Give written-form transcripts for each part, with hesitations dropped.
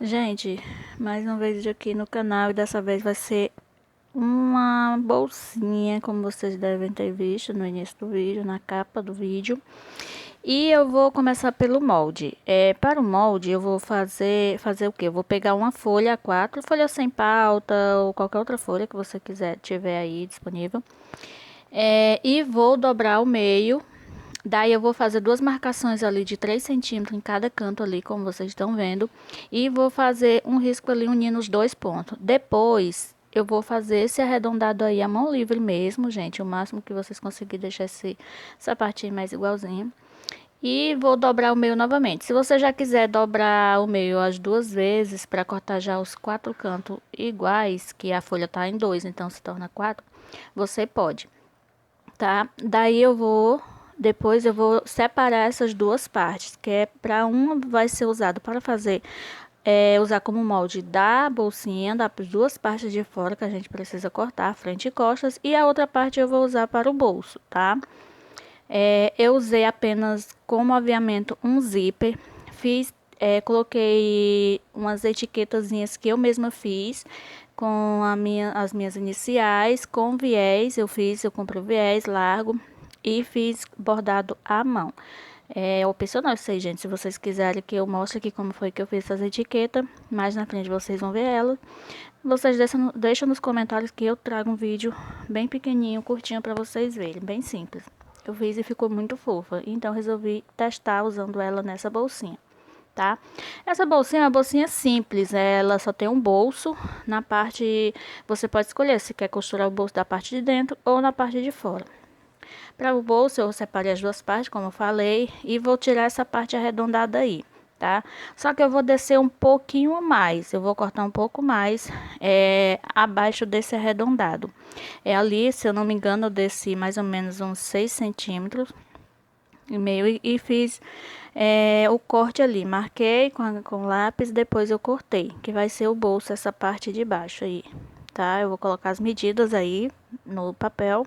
Gente, mais um vídeo aqui no canal e dessa vez vai ser uma bolsinha, como vocês devem ter visto no início do vídeo, na capa do vídeo. E eu vou começar pelo molde. Para o molde eu vou fazer o que? Eu vou pegar uma folha A4, folha sem pauta ou qualquer outra folha que você quiser, tiver aí disponível. E vou dobrar ao meio. Daí eu vou fazer duas marcações ali de 3 centímetros em cada canto ali, como vocês estão vendo. E vou fazer um risco ali unindo os dois pontos. Depois eu vou fazer esse arredondado aí à mão livre mesmo, gente. O máximo que vocês conseguirem deixar essa partinha mais igualzinha. E vou dobrar o meio novamente. Se você já quiser dobrar o meio as duas vezes para cortar já os quatro cantos iguais, que a folha tá em dois, então se torna quatro, você pode, tá? Daí depois eu vou separar essas duas partes, que é para uma vai ser usado para fazer, usar como molde da bolsinha, das duas partes de fora que a gente precisa cortar, frente e costas, e a outra parte eu vou usar para o bolso, tá? Eu usei apenas como aviamento um zíper, coloquei umas etiquetazinhas que eu mesma fiz com as minhas iniciais, com viés, eu comprei o viés largo e fiz bordado à mão. É opcional isso aí, gente. Se vocês quiserem que eu mostre aqui como foi que eu fiz essas etiquetas, mais na frente vocês vão ver elas. Vocês deixam nos comentários que eu trago um vídeo bem pequenininho, curtinho para vocês verem, bem simples. Eu fiz e ficou muito fofa, então resolvi testar usando ela nessa bolsinha, tá? Essa bolsinha é uma bolsinha simples, ela só tem um bolso na parte, você pode escolher se quer costurar o bolso da parte de dentro ou na parte de fora. Para o bolso eu separei as duas partes, como eu falei, e vou tirar essa parte arredondada aí, tá? Só que eu vou descer um pouquinho mais, eu vou cortar um pouco mais abaixo desse arredondado. Ali, se eu não me engano, eu desci mais ou menos uns 6 centímetros e meio e fiz o corte ali. Marquei com lápis, depois eu cortei, que vai ser o bolso, essa parte de baixo aí, tá? Eu vou colocar as medidas aí no papel.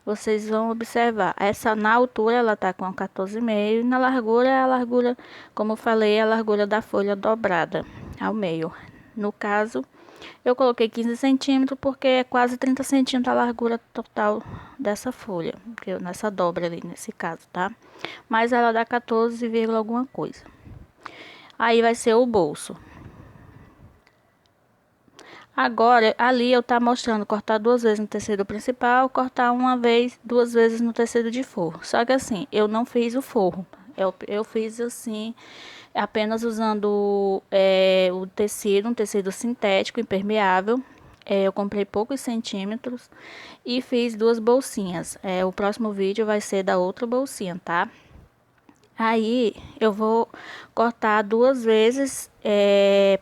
Vocês vão observar, essa na altura ela tá com 14,5 e na largura é a largura, como eu falei, a largura da folha dobrada ao meio. No caso, eu coloquei 15 centímetros porque é quase 30 centímetros a largura total dessa folha, nessa dobra ali, nesse caso, tá? Mas ela dá 14, alguma coisa. Aí vai ser o bolso. Agora, ali eu tá mostrando cortar duas vezes no tecido principal, cortar uma vez, duas vezes no tecido de forro. Só que assim, eu não fiz o forro. Eu fiz assim, apenas usando o tecido, um tecido sintético, impermeável. Eu comprei poucos centímetros e fiz duas bolsinhas. O próximo vídeo vai ser da outra bolsinha, tá? Aí eu vou cortar duas vezes,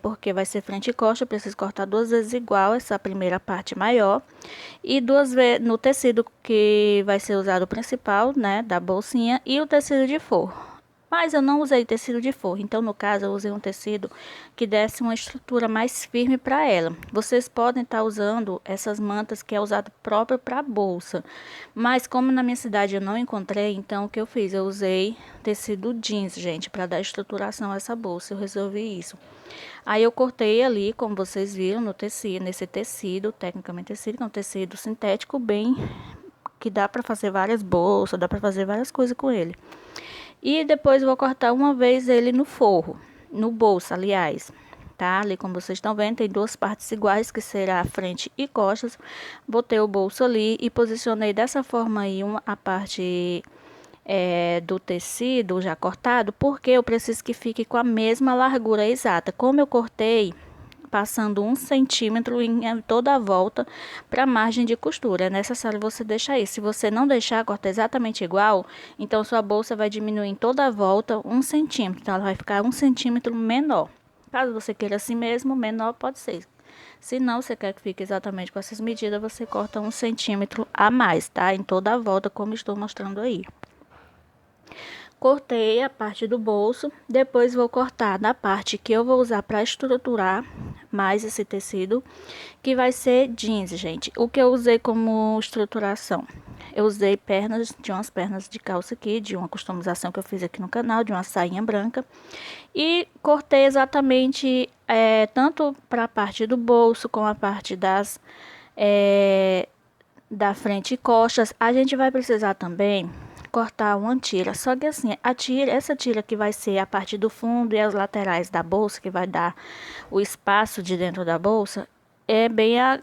porque vai ser frente e costa, eu preciso cortar duas vezes igual essa primeira parte maior. E duas vezes no tecido que vai ser usado o principal, né, da bolsinha e o tecido de forro. Mas eu não usei tecido de forro, então no caso eu usei um tecido que desse uma estrutura mais firme para ela. Vocês podem estar usando essas mantas que é usado próprio para bolsa, mas como na minha cidade eu não encontrei, então o que eu fiz? Eu usei tecido jeans, gente, para dar estruturação a essa bolsa. Eu resolvi isso. Aí eu cortei ali, como vocês viram, no tecido, nesse tecido, tecnicamente tecido, que é um tecido sintético bem que dá para fazer várias bolsas, dá para fazer várias coisas com ele. E depois vou cortar uma vez ele no forro, no bolso, aliás, tá? Ali como vocês estão vendo, tem duas partes iguais, que será a frente e costas. Botei o bolso ali e posicionei dessa forma aí a parte do tecido já cortado, porque eu preciso que fique com a mesma largura exata. Como eu cortei passando 1 centímetro em toda a volta para a margem de costura. É necessário você deixar isso. Se você não deixar, corta exatamente igual, então sua bolsa vai diminuir em toda a volta 1 centímetro. Então ela vai ficar 1 centímetro menor. Caso você queira assim mesmo, menor pode ser. Se não, você quer que fique exatamente com essas medidas, você corta 1 centímetro a mais, tá? Em toda a volta, como estou mostrando aí. Cortei a parte do bolso, depois vou cortar na parte que eu vou usar para estruturar mais esse tecido, que vai ser jeans, gente. O que eu usei como estruturação? Eu usei umas pernas de calça aqui, de uma customização que eu fiz aqui no canal, de uma sainha branca. E cortei exatamente tanto para a parte do bolso como a parte da frente e costas. A gente vai precisar também cortar uma tira, só que assim, essa tira que vai ser a parte do fundo e as laterais da bolsa, que vai dar o espaço de dentro da bolsa, é bem a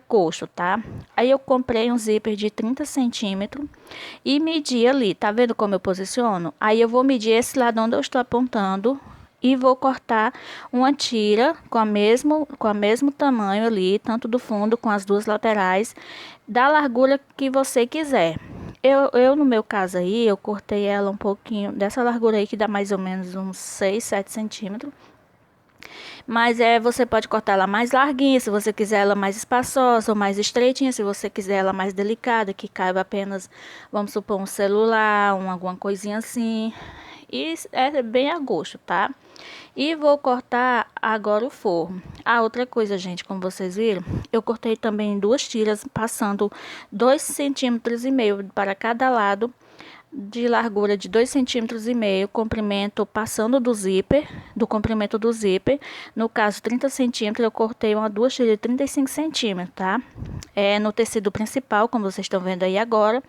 gosto, tá? Aí eu comprei um zíper de 30 centímetros e medi ali, tá vendo como eu posiciono? Aí eu vou medir esse lado onde eu estou apontando e vou cortar uma tira com o mesmo tamanho ali, tanto do fundo com as duas laterais, da largura que você quiser. No meu caso aí, eu cortei ela um pouquinho dessa largura aí, que dá mais ou menos uns 6, 7 centímetros. Mas você pode cortar ela mais larguinha, se você quiser ela mais espaçosa ou mais estreitinha, se você quiser ela mais delicada, que caiba apenas, vamos supor, um celular, alguma coisinha assim. E é bem a gosto, tá? E vou cortar agora o forro. A outra coisa, gente, como vocês viram, eu cortei também duas tiras, passando 2,5 cm para cada lado, de largura de 2,5 cm, comprimento passando do comprimento do zíper. No caso, 30 centímetros, eu cortei duas tiras de 35 centímetros, tá? No tecido principal, como vocês estão vendo aí agora.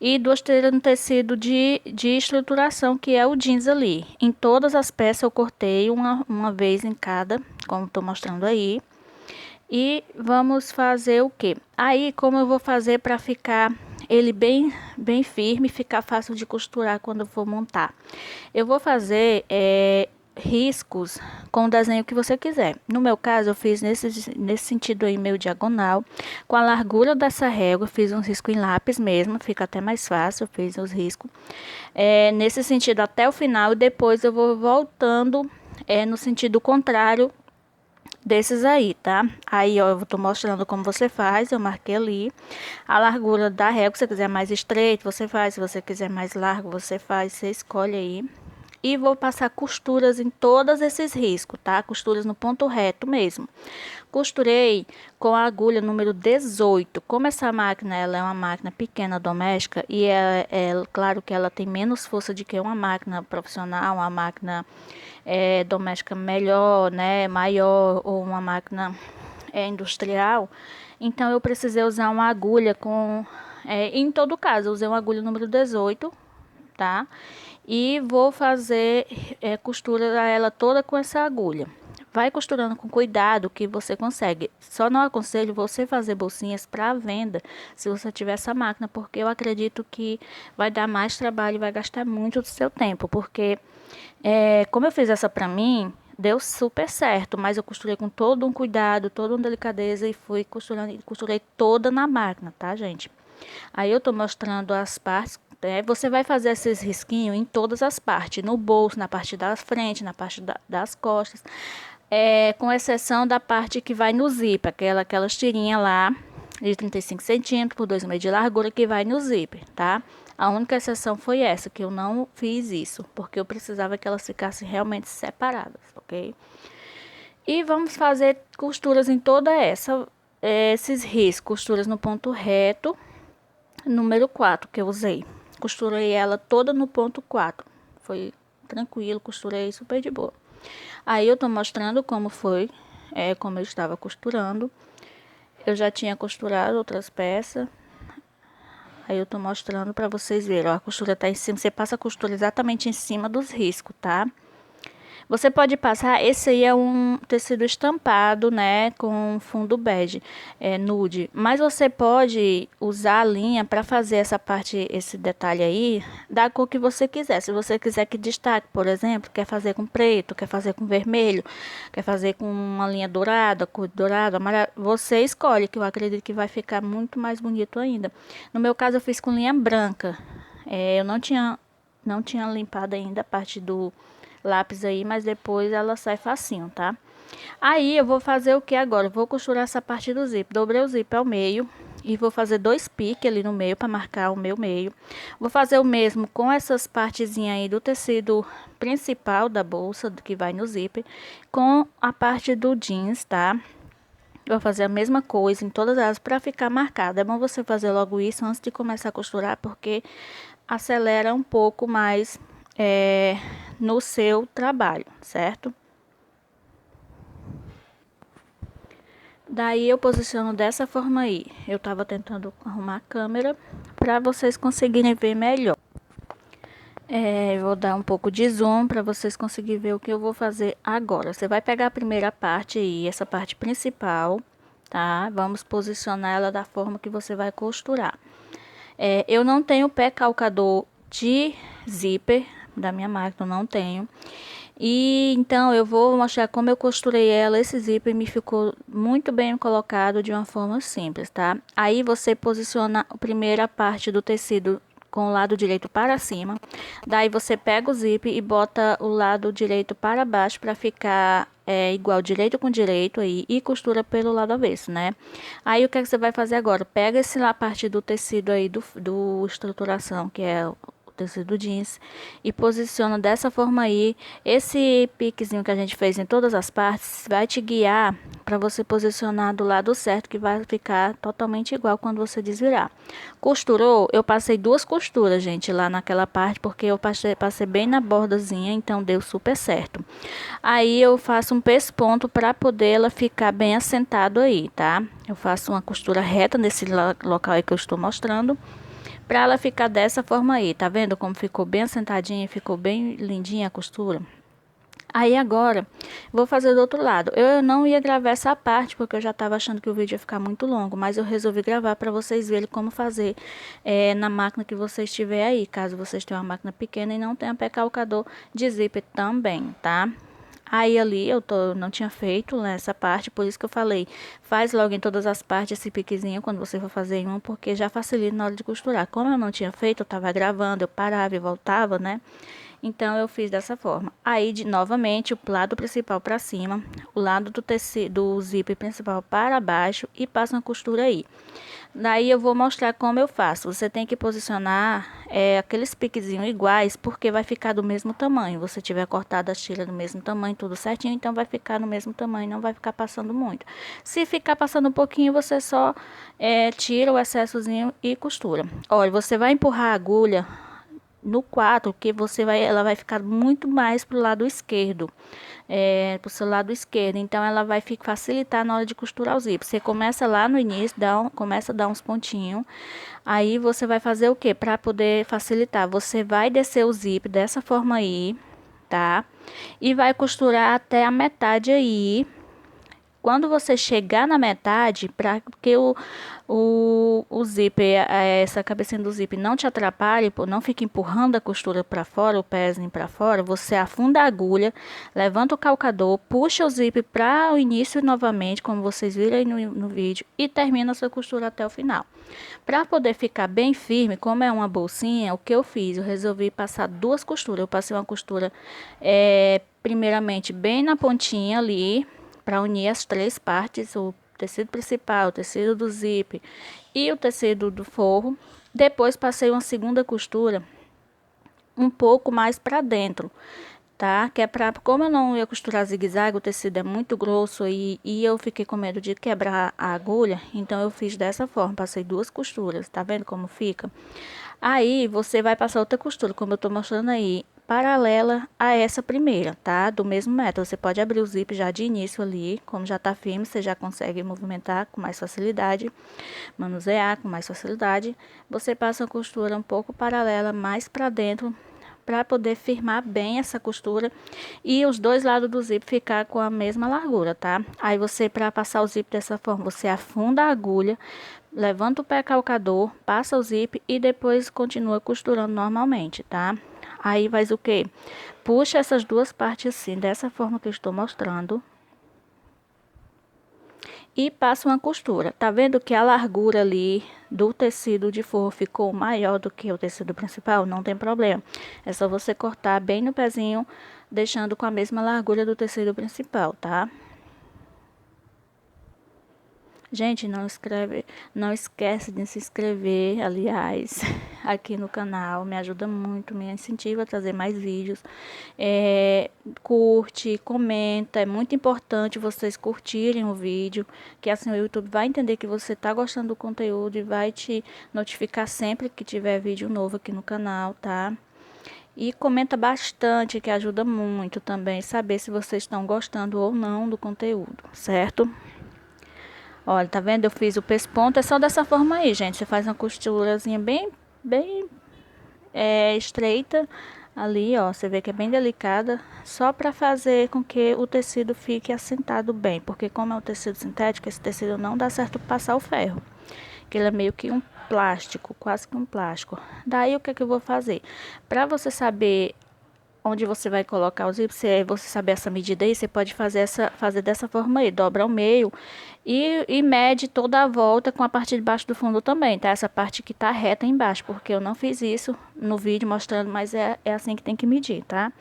E duas tiras no tecido de estruturação, que é o jeans ali. Em todas as peças eu cortei uma vez em cada, como estou mostrando aí. E vamos fazer o que? Aí, como eu vou fazer para ficar ele bem firme, ficar fácil de costurar quando eu for montar? Eu vou fazer riscos com o desenho que você quiser. No meu caso, eu fiz nesse sentido aí, meio diagonal, com a largura dessa régua, fiz um risco em lápis mesmo, fica até mais fácil, eu fiz os riscos. Nesse sentido até o final, e depois eu vou voltando no sentido contrário desses aí, tá? Aí, ó, eu tô mostrando como você faz. Eu marquei ali a largura da régua. Se você quiser mais estreito, você faz. Se você quiser mais largo, você faz. Você escolhe aí. E vou passar costuras em todos esses riscos, tá? Costuras no ponto reto mesmo. Costurei com a agulha número 18. Como essa máquina, ela é uma máquina pequena doméstica e claro que ela tem menos força do que uma máquina profissional, uma máquina doméstica melhor, né, maior, ou uma máquina industrial. Então eu precisei usar uma agulha em todo caso, eu usei uma agulha número 18, tá? E vou fazer costura ela toda com essa agulha. Vai costurando com cuidado que você consegue. Só não aconselho você fazer bolsinhas para venda se você tiver essa máquina, porque eu acredito que vai dar mais trabalho e vai gastar muito do seu tempo, porque como eu fiz essa para mim, deu super certo, mas eu costurei com todo um cuidado, toda uma delicadeza e fui costurando, e costurei toda na máquina, tá, gente? Aí eu tô mostrando as partes. Você vai fazer esses risquinhos em todas as partes, no bolso, na parte da frente, na parte das costas, com exceção da parte que vai no zíper, aquelas tirinhas lá de 35 centímetros por 2,5 de largura que vai no zíper, tá? A única exceção foi essa, que eu não fiz isso, porque eu precisava que elas ficassem realmente separadas, ok? E vamos fazer costuras em toda esses riscos, costuras no ponto reto, número 4 que eu usei. Costurei ela toda no ponto 4. Foi tranquilo, costurei super de boa. Aí eu tô mostrando como foi, como eu estava costurando. Eu já tinha costurado outras peças. Aí eu tô mostrando pra vocês verem, ó, a costura tá em cima, você passa a costura exatamente em cima dos riscos, tá? Você pode passar, esse aí é um tecido estampado, né, com fundo bege, nude. Mas você pode usar a linha para fazer essa parte, esse detalhe aí, da cor que você quiser. Se você quiser que destaque, por exemplo, quer fazer com preto, quer fazer com vermelho, quer fazer com uma linha dourada, cor dourada, amarela, você escolhe, que eu acredito que vai ficar muito mais bonito ainda. No meu caso, eu fiz com linha branca. Eu não tinha limpado ainda a parte do lápis aí, mas depois ela sai facinho, tá? Aí eu vou fazer o que agora? Eu vou costurar essa parte do zíper. Dobrei o zíper ao meio e vou fazer 2 piques ali no meio para marcar o meu meio. Vou fazer o mesmo com essas partezinhas aí do tecido principal da bolsa que vai no zíper, com a parte do jeans, tá? Vou fazer a mesma coisa em todas elas para ficar marcada. É bom você fazer logo isso antes de começar a costurar, porque acelera um pouco mais no seu trabalho, certo? Daí eu posiciono dessa forma aí. Eu tava tentando arrumar a câmera para vocês conseguirem ver melhor. Eu vou dar um pouco de zoom para vocês conseguirem ver o que eu vou fazer agora. Você vai pegar a primeira parte aí, essa parte principal, tá? Vamos posicionar ela da forma que você vai costurar. Eu não tenho pé calcador de zíper da minha máquina, eu não tenho. E então eu vou mostrar como eu costurei ela. Esse zíper me ficou muito bem colocado de uma forma simples, tá? Aí você posiciona a primeira parte do tecido com o lado direito para cima. Daí você pega o zíper e bota o lado direito para baixo para ficar igual direito com direito aí e costura pelo lado avesso, né? Aí o que é que você vai fazer agora? Pega esse lá parte do tecido aí do estruturação, que é o tecido jeans, e posiciona dessa forma aí. Esse piquezinho que a gente fez em todas as partes vai te guiar para você posicionar do lado certo, que vai ficar totalmente igual quando você desvirar. Costurou, eu passei duas costuras, gente, lá naquela parte, porque eu passei bem na bordazinha, então deu super certo. Aí eu faço um pesponto para poder ela ficar bem assentado aí, tá? Eu faço uma costura reta nesse local aí que eu estou mostrando, para ela ficar dessa forma aí. Tá vendo como ficou bem assentadinha, ficou bem lindinha a costura? Aí agora, vou fazer do outro lado. Eu não ia gravar essa parte, porque eu já estava achando que o vídeo ia ficar muito longo, mas eu resolvi gravar para vocês verem como fazer na máquina que vocês tiver aí, caso vocês tenham uma máquina pequena e não tenha pé calcador de zíper também, tá? Aí ali não tinha feito nessa parte, por isso que eu falei, faz logo em todas as partes esse piquezinho quando você for fazer em uma, porque já facilita na hora de costurar. Como eu não tinha feito, eu tava gravando, eu parava e voltava, né? Então eu fiz dessa forma. Aí novamente o lado principal para cima, o lado do tecido do zíper principal para baixo e passo uma costura aí. Daí eu vou mostrar como eu faço. Você tem que posicionar aqueles piquezinhos iguais, porque vai ficar do mesmo tamanho. Você tiver cortado as tiras do mesmo tamanho, tudo certinho, então vai ficar no mesmo tamanho, não vai ficar passando muito. Se ficar passando um pouquinho, você só tira o excessozinho e costura. Olha, você vai empurrar a agulha no 4, que ela vai ficar muito mais pro lado esquerdo, pro seu lado esquerdo, então ela vai facilitar na hora de costurar o zíper. Você começa lá no início, começa a dar uns pontinhos, aí você vai fazer o que? Para poder facilitar, você vai descer o zíper dessa forma aí, tá? E vai costurar até a metade aí. Quando você chegar na metade, para que o zíper, essa cabecinha do zíper não te atrapalhe, não fique empurrando a costura para fora, o pezinho para fora, você afunda a agulha, levanta o calcador, puxa o zíper para o início novamente, como vocês viram aí no vídeo, e termina a sua costura até o final. Para poder ficar bem firme, como é uma bolsinha, o que eu fiz? Eu resolvi passar duas costuras. Eu passei uma costura, primeiramente, bem na pontinha ali, para unir as três partes, o tecido principal, o tecido do zíper e o tecido do forro. Depois passei uma segunda costura um pouco mais para dentro, tá? Que é para, como eu não ia costurar zigue-zague, o tecido é muito grosso e eu fiquei com medo de quebrar a agulha, então eu fiz dessa forma, passei duas costuras, tá vendo como fica? Aí você vai passar outra costura, como eu tô mostrando aí, paralela a essa primeira, tá? Do mesmo método. Você pode abrir o zíper já de início ali, como já tá firme, você já consegue movimentar com mais facilidade, manusear com mais facilidade. Você passa a costura um pouco paralela mais para dentro, para poder firmar bem essa costura e os dois lados do zíper ficar com a mesma largura, tá? Aí você, para passar o zíper dessa forma, você afunda a agulha, levanta o pé calcador, passa o zíper e depois continua costurando normalmente, tá? Aí faz o que? Puxa essas duas partes assim, dessa forma que eu estou mostrando. E passa uma costura. Tá vendo que a largura ali do tecido de forro ficou maior do que o tecido principal? Não tem problema. É só você cortar bem no pezinho, deixando com a mesma largura do tecido principal, tá? Gente, não esquece de se inscrever, aliás, aqui no canal, me ajuda muito, me incentiva a trazer mais vídeos. Curte, comenta, é muito importante vocês curtirem o vídeo, que assim o YouTube vai entender que você está gostando do conteúdo e vai te notificar sempre que tiver vídeo novo aqui no canal, tá? E comenta bastante, que ajuda muito também saber se vocês estão gostando ou não do conteúdo, certo? Olha, tá vendo? Eu fiz o pesponto, é só dessa forma aí, gente. Você faz uma costurazinha bem estreita ali, ó. Você vê que é bem delicada, só para fazer com que o tecido fique assentado bem, porque como é um tecido sintético, esse tecido não dá certo passar o ferro, que ele é meio que um plástico, quase que um plástico. Daí o que é que eu vou fazer? Para você saber onde você vai colocar os zíper, se você saber essa medida aí, você pode fazer dessa forma aí, dobra ao meio e mede toda a volta com a parte de baixo do fundo também, tá? Essa parte que tá reta embaixo, porque eu não fiz isso no vídeo mostrando, mas é assim que tem que medir, tá?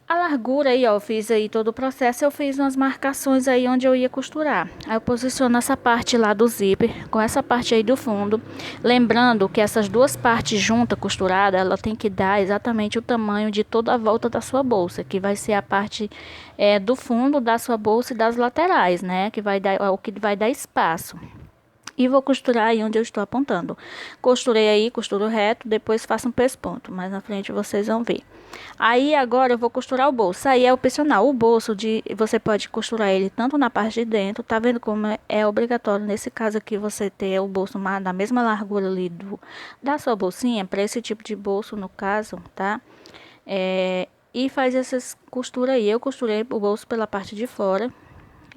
A largura aí, ó, eu fiz aí todo o processo, eu fiz umas marcações aí onde eu ia costurar. Aí eu posiciono essa parte lá do zíper com essa parte aí do fundo. Lembrando que essas duas partes juntas, costuradas, ela tem que dar exatamente o tamanho de toda a volta da sua bolsa, que vai ser a parte do fundo da sua bolsa e das laterais, né? Que vai dar, o que vai dar espaço. E vou costurar aí onde eu estou apontando. Costurei aí, costuro reto, depois faço um pesponto, mas na frente vocês vão ver. Aí agora eu vou costurar o bolso. Aí é opcional. O bolso você pode costurar ele tanto na parte de dentro, tá vendo como é obrigatório nesse caso aqui você ter o bolso da mesma largura ali da sua bolsinha, para esse tipo de bolso no caso, tá? E faz essas costuras aí. Eu costurei o bolso pela parte de fora,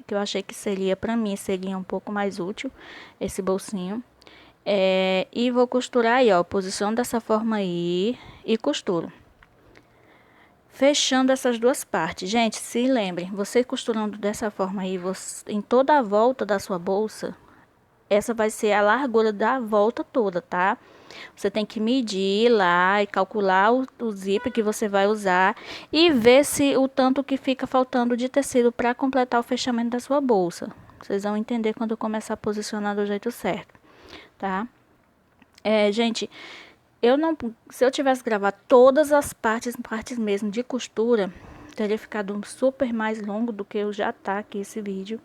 que eu achei que seria para mim seria um pouco mais útil esse bolsinho. E vou costurar aí, ó, posição dessa forma aí e costuro. Fechando essas duas partes. Gente, se lembrem, você costurando dessa forma aí, em toda a volta da sua bolsa, essa vai ser a largura da volta toda, tá? Você tem que medir lá e calcular o zíper que você vai usar e ver se o tanto que fica faltando de tecido para completar o fechamento da sua bolsa. Vocês vão entender quando eu começar a posicionar do jeito certo, tá? Gente, se eu tivesse gravado todas as partes mesmo de costura, teria ficado super mais longo do que eu já tá aqui esse vídeo.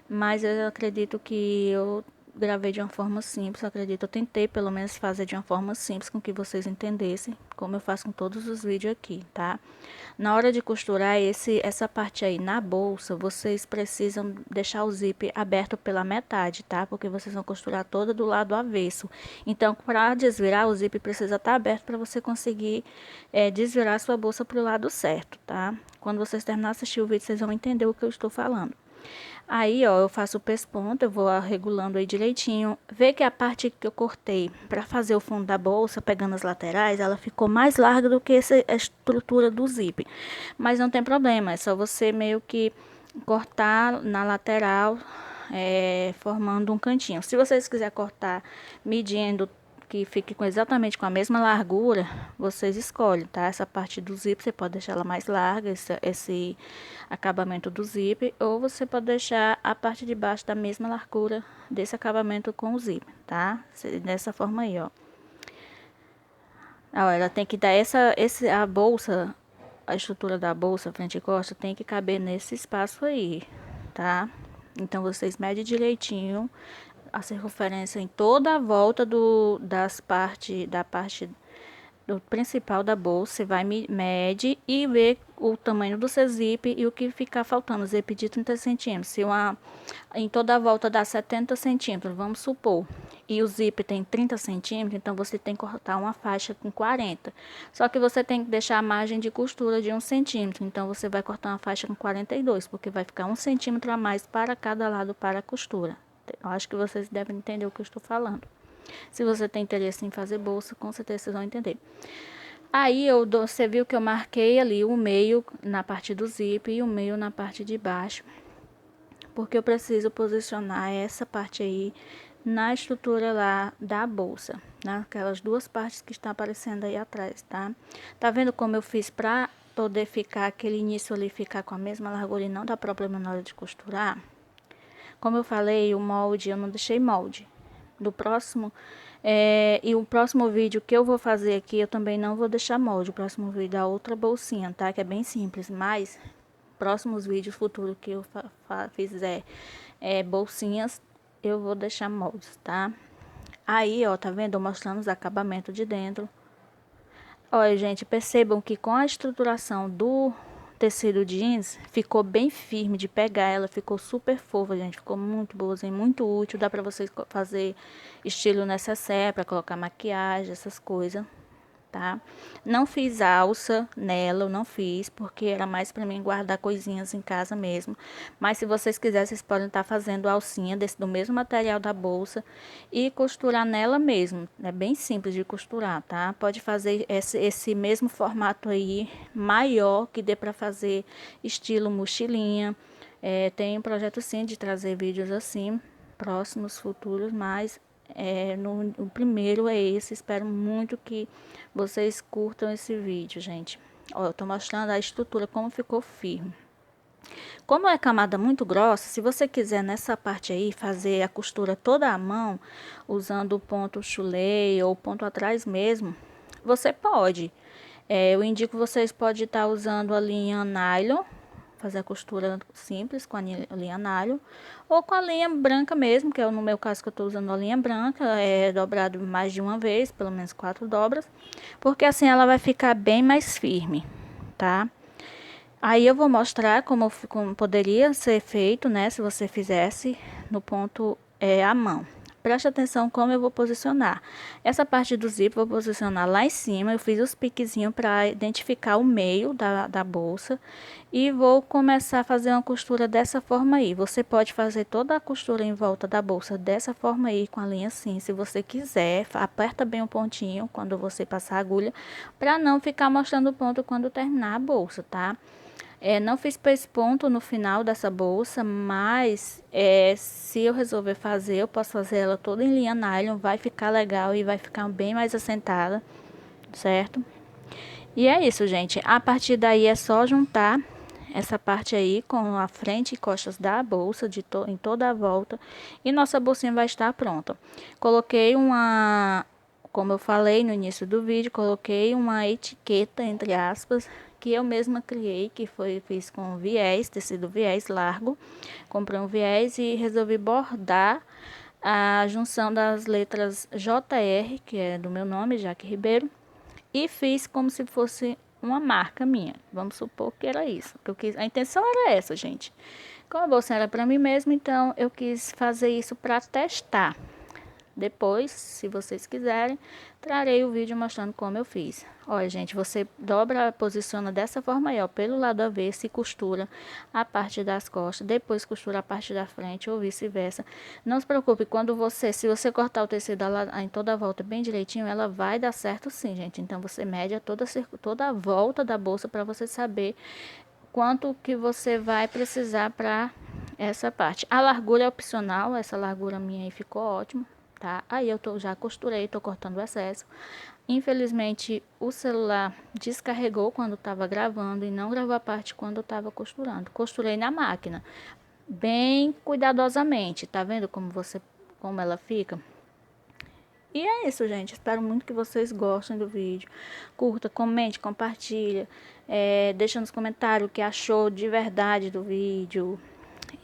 Mas eu acredito que eu gravei de uma forma simples, acredito. Eu tentei pelo menos fazer de uma forma simples com que vocês entendessem, como eu faço com todos os vídeos aqui, tá? Na hora de costurar essa parte aí na bolsa, vocês precisam deixar o zíper aberto pela metade, tá? Porque vocês vão costurar toda do lado avesso. Então, para desvirar, o zíper precisa estar aberto para você conseguir desvirar a sua bolsa para o lado certo, tá? Quando vocês terminarem de assistir o vídeo, vocês vão entender o que eu estou falando. Aí, ó, eu faço o pesponto, eu vou regulando aí direitinho. Vê que a parte que eu cortei para fazer o fundo da bolsa, pegando as laterais, ela ficou mais larga do que a estrutura do zíper. Mas não tem problema, é só você meio que cortar na lateral, formando um cantinho. Se vocês quiserem cortar medindo que fique exatamente com a mesma largura, vocês escolhem, tá? Essa parte do zíper, você pode deixar ela mais larga, esse acabamento do zíper, ou você pode deixar a parte de baixo da mesma largura desse acabamento com o zíper, tá? Dessa forma aí, ó. Ó, ela tem que dar a bolsa, a estrutura da bolsa, frente e costa, tem que caber nesse espaço aí, tá? Então, vocês medem direitinho a circunferência em toda a volta da parte do principal da bolsa. Você vai mede e vê o tamanho do seu zíper e o que ficar faltando. Zíper de 30 centímetros. Se em toda a volta dá 70 centímetros, vamos supor, e o zíper tem 30 centímetros, então você tem que cortar uma faixa com 40. Só que você tem que deixar a margem de costura de 1 centímetro. Então você vai cortar uma faixa com 42, porque vai ficar 1 centímetro a mais para cada lado para a costura. Eu acho que vocês devem entender o que eu estou falando. Se você tem interesse em fazer bolsa, com certeza vocês vão entender. Aí você viu que eu marquei ali o meio na parte do zíper e o meio na parte de baixo, porque eu preciso posicionar essa parte aí na estrutura lá da bolsa, naquelas duas partes que estão aparecendo aí atrás, tá? Tá vendo como eu fiz pra poder ficar aquele início ali ficar com a mesma largura e não dar problema na hora de costurar? Como eu falei, o molde eu não deixei molde. Do próximo e o próximo vídeo que eu vou fazer aqui, eu também não vou deixar molde. O próximo vídeo é outra bolsinha, tá? Que é bem simples, mas próximos vídeos futuros que eu fizer bolsinhas, eu vou deixar moldes, tá? Aí, ó, tá vendo? Eu mostrando os acabamentos de dentro. Olha, gente, percebam que com a estruturação tecido jeans ficou bem firme de pegar, ela ficou super fofa, gente, ficou muito boazinha, muito útil, dá pra vocês fazer estilo necessaire, pra colocar maquiagem, essas coisas, tá? Não fiz alça nela, eu não fiz, porque era mais para mim guardar coisinhas em casa mesmo. Mas se vocês quiserem, vocês podem estar fazendo alcinha do mesmo material da bolsa e costurar nela mesmo. É bem simples de costurar, tá? Pode fazer esse mesmo formato aí, maior, que dê para fazer estilo mochilinha. Tem um projeto sim de trazer vídeos assim, próximos, futuros, mas o primeiro é esse. Espero muito que vocês curtam esse vídeo, gente. Ó, eu tô mostrando a estrutura, como ficou firme. Como é camada muito grossa, se você quiser nessa parte aí fazer a costura toda à mão, usando o ponto chulé ou ponto atrás mesmo, você pode. Eu indico vocês podem estar usando a linha nylon, fazer a costura simples com a linha nylon, ou com a linha branca mesmo, que é no meu caso que eu estou usando a linha branca, dobrado mais de uma vez, pelo menos 4 dobras, porque assim ela vai ficar bem mais firme, tá? Aí eu vou mostrar como poderia ser feito, né, se você fizesse no ponto à mão. Preste atenção como eu vou posicionar. Essa parte do zíper eu vou posicionar lá em cima. Eu fiz os piquezinhos para identificar o meio da bolsa. E vou começar a fazer uma costura dessa forma aí. Você pode fazer toda a costura em volta da bolsa dessa forma aí, com a linha assim. Se você quiser, aperta bem o pontinho quando você passar a agulha, para não ficar mostrando o ponto quando terminar a bolsa, tá? Não fiz ponto no final dessa bolsa, mas se eu resolver fazer, eu posso fazer ela toda em linha nylon, vai ficar legal e vai ficar bem mais assentada, certo? E é isso, gente. A partir daí é só juntar essa parte aí com a frente e costas da bolsa em toda a volta e nossa bolsinha vai estar pronta. Coloquei como eu falei no início do vídeo, coloquei uma etiqueta entre aspas que eu mesma criei, fiz com viés, tecido viés largo. Comprei um viés e resolvi bordar a junção das letras JR, que é do meu nome, Jaque Ribeiro, e fiz como se fosse uma marca minha. Vamos supor que era isso que eu quis. A intenção era essa, gente. Como a bolsa era para mim mesma, então eu quis fazer isso para testar. Depois, se vocês quiserem, trarei o vídeo mostrando como eu fiz. Olha, gente, você dobra, posiciona dessa forma aí, ó, pelo lado avesso e costura a parte das costas, depois costura a parte da frente ou vice-versa. Não se preocupe, se você cortar o tecido em toda a volta bem direitinho, ela vai dar certo sim, gente. Então, você mede toda a volta da bolsa para você saber quanto que você vai precisar para essa parte. A largura é opcional, essa largura minha aí ficou ótima. Tá? Aí eu já costurei, tô cortando o excesso. Infelizmente, o celular descarregou quando estava gravando e não gravou a parte quando eu estava costurando. Costurei na máquina, bem cuidadosamente. Tá vendo como ela fica? E é isso, gente. Espero muito que vocês gostem do vídeo. Curta, comente, compartilha. Deixa nos comentários o que achou de verdade do vídeo.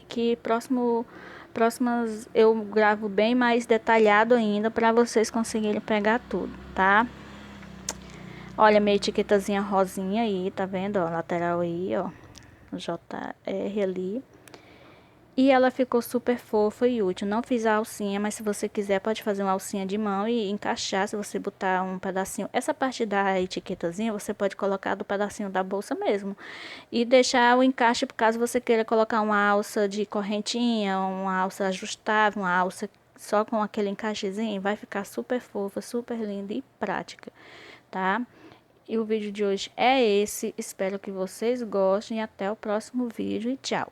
Que próximas eu gravo bem mais detalhado ainda para vocês conseguirem pegar tudo, tá? Olha minha etiquetazinha rosinha aí, tá vendo, ó, lateral aí, ó, JR ali. E ela ficou super fofa e útil. Não fiz a alcinha, mas se você quiser pode fazer uma alcinha de mão e encaixar, se você botar um pedacinho. Essa parte da etiquetazinha você pode colocar do pedacinho da bolsa mesmo. E deixar o encaixe, por caso você queira colocar uma alça de correntinha, uma alça ajustável, uma alça só com aquele encaixezinho. Vai ficar super fofa, super linda e prática, tá? E o vídeo de hoje é esse. Espero que vocês gostem e até o próximo vídeo e tchau!